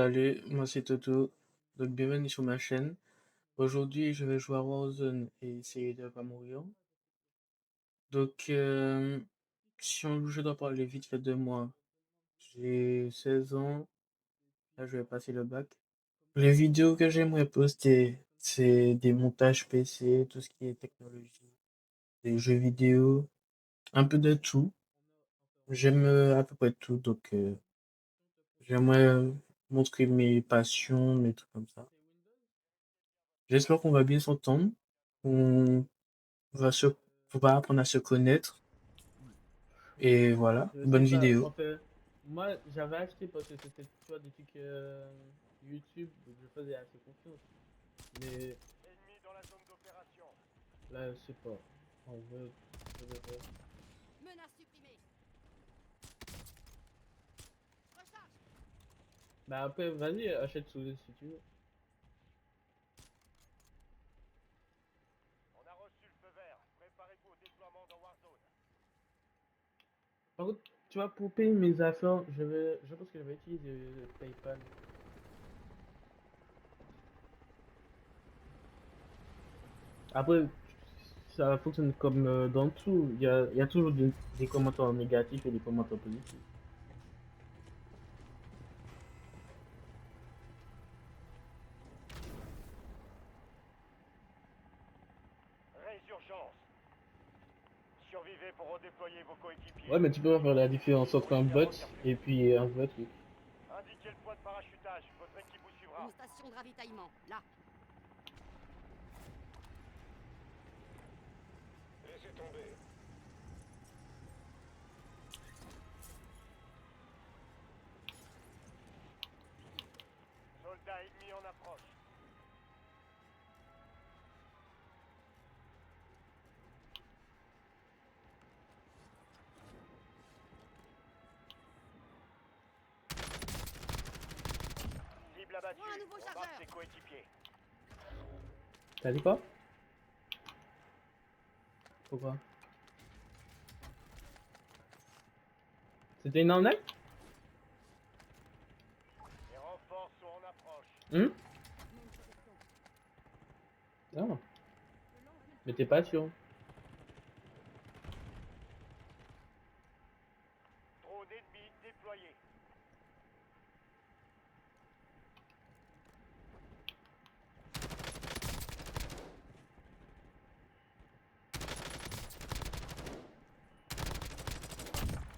Salut, moi c'est Toto, donc bienvenue sur ma chaîne. Aujourd'hui, je vais jouer à Warzone et essayer de pas mourir. Donc, je dois parler vite fait de moi. J'ai 16 ans, là je vais passer le bac. Les vidéos que j'aimerais poster, c'est des montages PC, tout ce qui est technologie, des jeux vidéo, un peu de tout. J'aime à peu près tout, donc j'aimerais montrer mes passions, mes trucs comme ça. J'espère qu'on va bien s'entendre. On va se, on va apprendre à se connaître. Et voilà, Je sais bonne pas, vidéo. en fait, moi j'avais acheté parce que c'était, tu vois, des trucs YouTube, donc je faisais assez confiance. Mais Ennemi dans la zone d'opération. là, je sais pas. En vrai, je devrais- Menace supprimée. Recharge. Bah après, vas-y, achète sous si tu veux. On a reçu le feu vert. Préparez-vous au déploiement dans Warzone. Par contre, tu vois, pour payer mes affaires, je pense que je vais utiliser PayPal. Après, ça fonctionne comme dans tout. Il y a toujours des commentaires négatifs et des commentaires positifs. Résurgence. Survivez pour redéployer vos coéquipiers. Ouais, mais tu peux pas faire la différence entre un Ennemi à bot rechercher. et puis un vrai truc. Indiquez le point de parachutage. Votre équipe vous suivra. Une station de ravitaillement. Là. Laissez tomber. Soldats ennemis en approche. Cible abattue. Prends un nouveau On marque chargeur. ses coéquipiers. T'as dit quoi? Pourquoi? C'était une arnaque? Les renforts sont en approche. Hum? Mets une protection. Non, Je lance une mais t'es pas sûr. Drone ennemi déployé.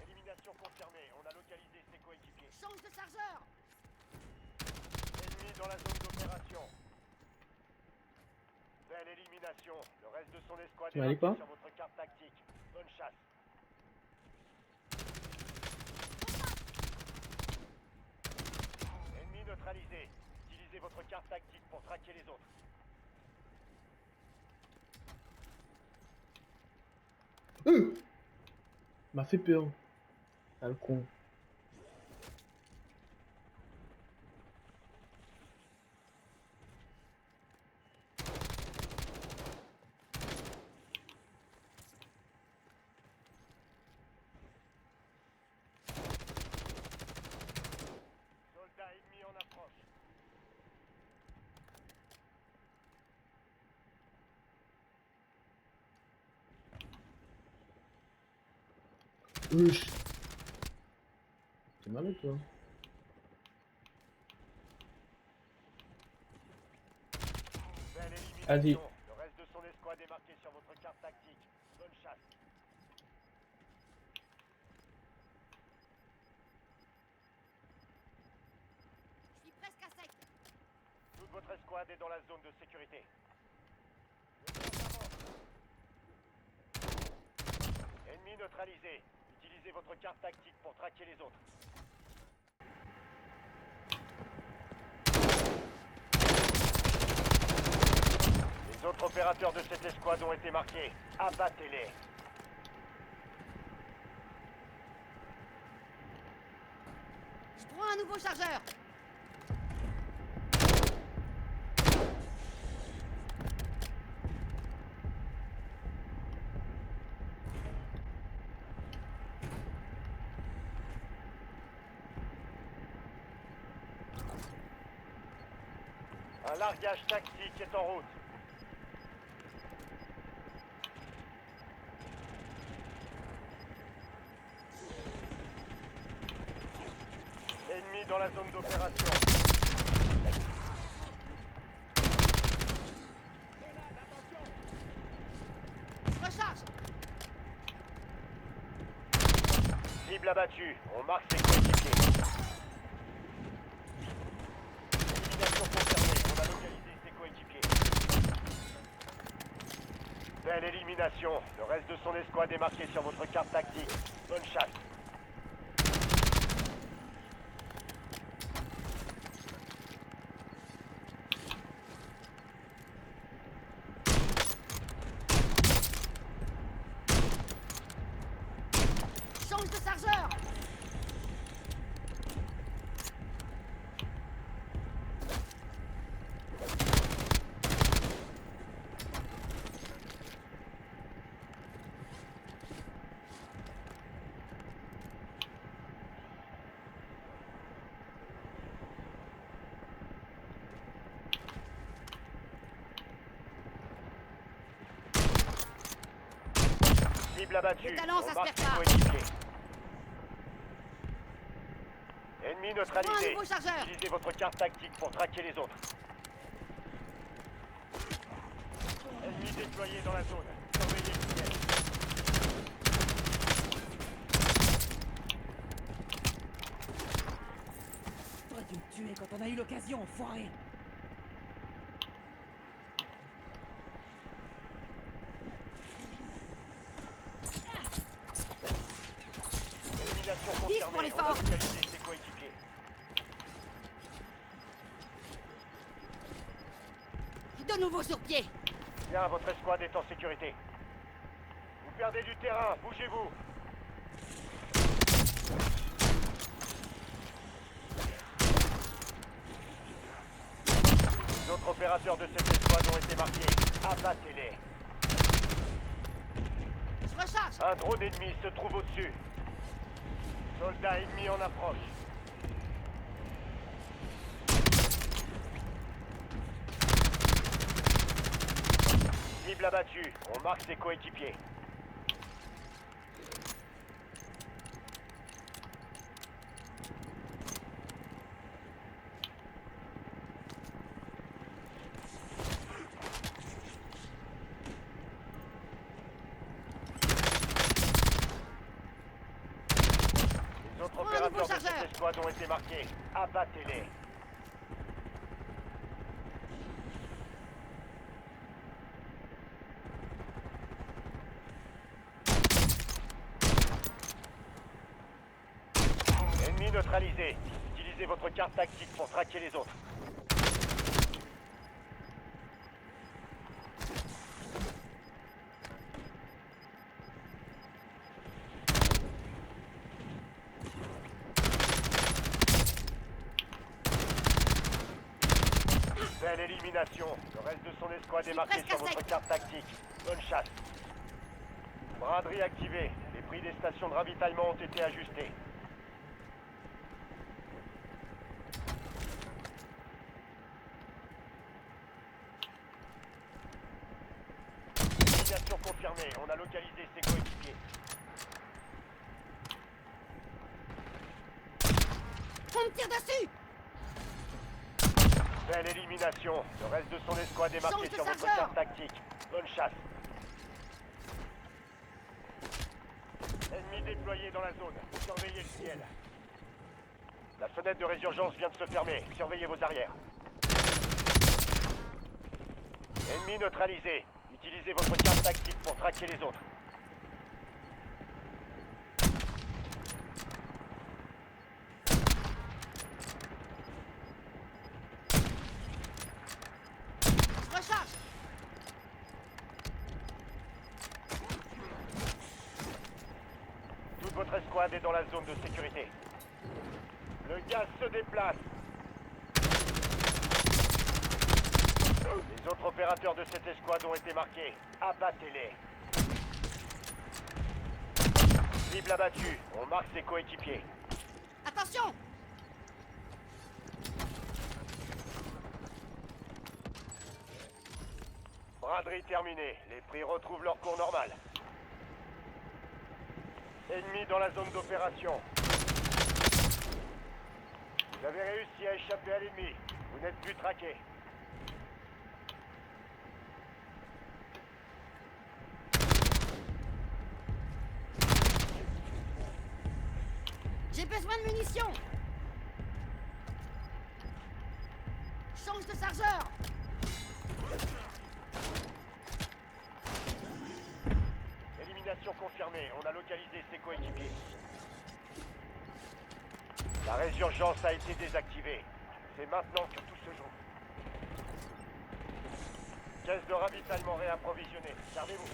Élimination confirmée. On a localisé ses coéquipiers. change de chargeur. Ennemi dans la zone d'opération. Belle élimination. Le reste de son escouade Tu est m'as dit marqué quoi? sur votre carte tactique. Bonne chasse. Ennemi neutralisé. Utilisez votre carte tactique pour traquer les autres. M'a fait peur. Ah, le con. Soldats ennemis en approche. Wesh. C'est malade, toi. Belle Vas-y. élimination. Le reste de son escouade est marqué sur votre carte tactique. Bonne chasse. Je suis presque à sec. Toute votre escouade est dans la zone de sécurité. Ennemi neutralisé. Utilisez votre carte tactique pour traquer les autres. Les autres opérateurs de cette escouade ont été marqués. Abattez-les. Je prends un nouveau chargeur. largage tactique est en route. Ennemi dans la zone d'opération. Recharge. Cible abattue. On marque ses coéquipiers. Élimination confirmée. On a localisé ses coéquipiers. Belle élimination. Le reste de son escouade est marqué sur votre carte tactique. Bonne chasse. Change de chargeur. Cible abattue. Les talents, ça On se marque perd ses pas. coéquipiers. Ennemi Prends un neutralisé. nouveau chargeur. Utilisez votre carte tactique pour traquer les autres. Ennemi déployé dans la zone. Surveillez le ciel. T'aurais dû me tuer quand on a eu l'occasion, enfoiré. Élimination Vif pour confirmée. les On a forts. localisé ses coéquipiers. De nouveau sur pied. Bien, votre escouade est en sécurité. Vous perdez du terrain. Bougez-vous. Les autres opérateurs de cette escouade ont été marqués. Abattez-les. Je recharge. Un drone ennemi se trouve au-dessus. Soldats ennemis en approche. Cible abattue. On marque ses coéquipiers. Les autres Prends un opérateurs nouveau de cette chargeur. escouade ont été marqués. Abattez-les. Ennemi neutralisé. Utilisez votre carte tactique pour traquer les autres. Belle élimination. Le reste de son escouade est marqué presque sur à votre sec. carte tactique. Bonne chasse. Braderie activée. Les prix des stations de ravitaillement ont été ajustés. Élimination confirmée. On a localisé ses coéquipiers. On me tire dessus. Belle élimination. Le reste de son escouade est marqué Change de sur votre chargeur. carte tactique. Bonne chasse. Ennemi déployé dans la zone. Surveillez le ciel. La fenêtre de résurgence vient de se fermer. Surveillez vos arrières. Ennemi neutralisé. Utilisez votre carte tactique pour traquer les autres. Je recharge. Toute votre escouade est dans la zone de sécurité. Le gaz se déplace. Les autres opérateurs de cette escouade ont été marqués. Abattez-les. Cible abattue. On marque ses coéquipiers. Attention. Braderie terminée. Les prix retrouvent leur cours normal. Ennemi dans la zone d'opération. Vous avez réussi à échapper à l'ennemi. Vous n'êtes plus traqué. J'ai besoin de munitions. Change de chargeur. Élimination confirmée. On a localisé ses coéquipiers. La résurgence a été désactivée. C'est maintenant que tout se joue. Caisse de ravitaillement réapprovisionnée. Servez-vous.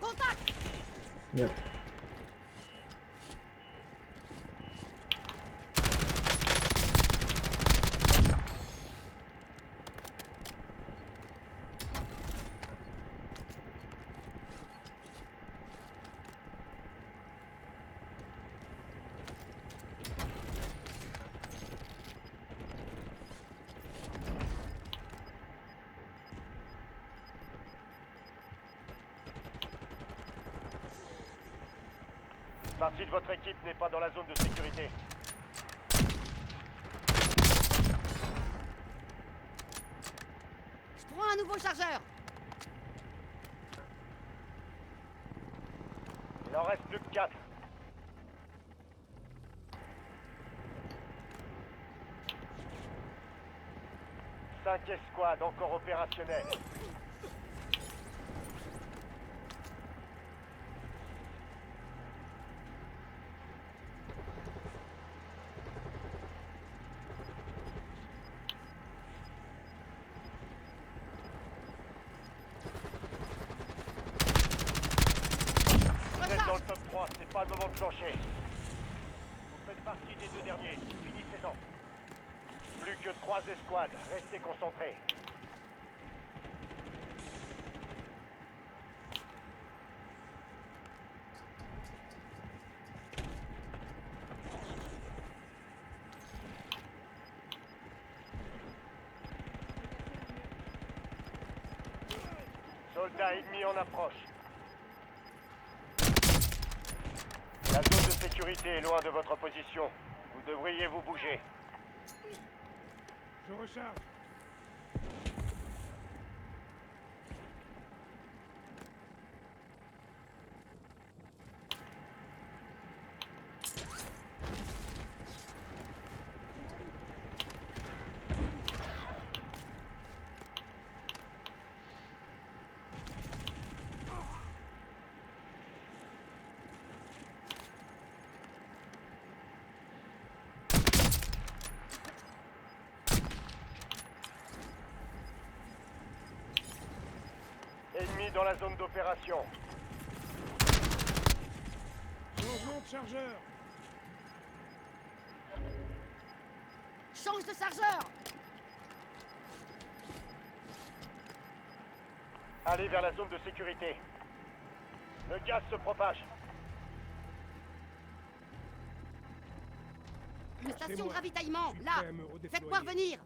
Contact. Yep. Une partie de votre équipe n'est pas dans la zone de sécurité. Je prends un nouveau chargeur. Il en reste plus que 4. Cinq escouades encore opérationnelles. Vous êtes dans le top 3, c'est pas le moment de plancher. Vous faites partie des 2 derniers, finissez-en. Plus que 3 escouades, restez concentrés. Soldats ennemis en approche. La zone de sécurité est loin de votre position. Vous devriez vous bouger. Je recharge. Ennemi dans la zone d'opération. Changement de chargeur. Change de chargeur. Allez vers la zone de sécurité. Le gaz se propage. Une station de Achetez-moi. ravitaillement, Je suis là. prêt à me redéployer. Faites-moi revenir.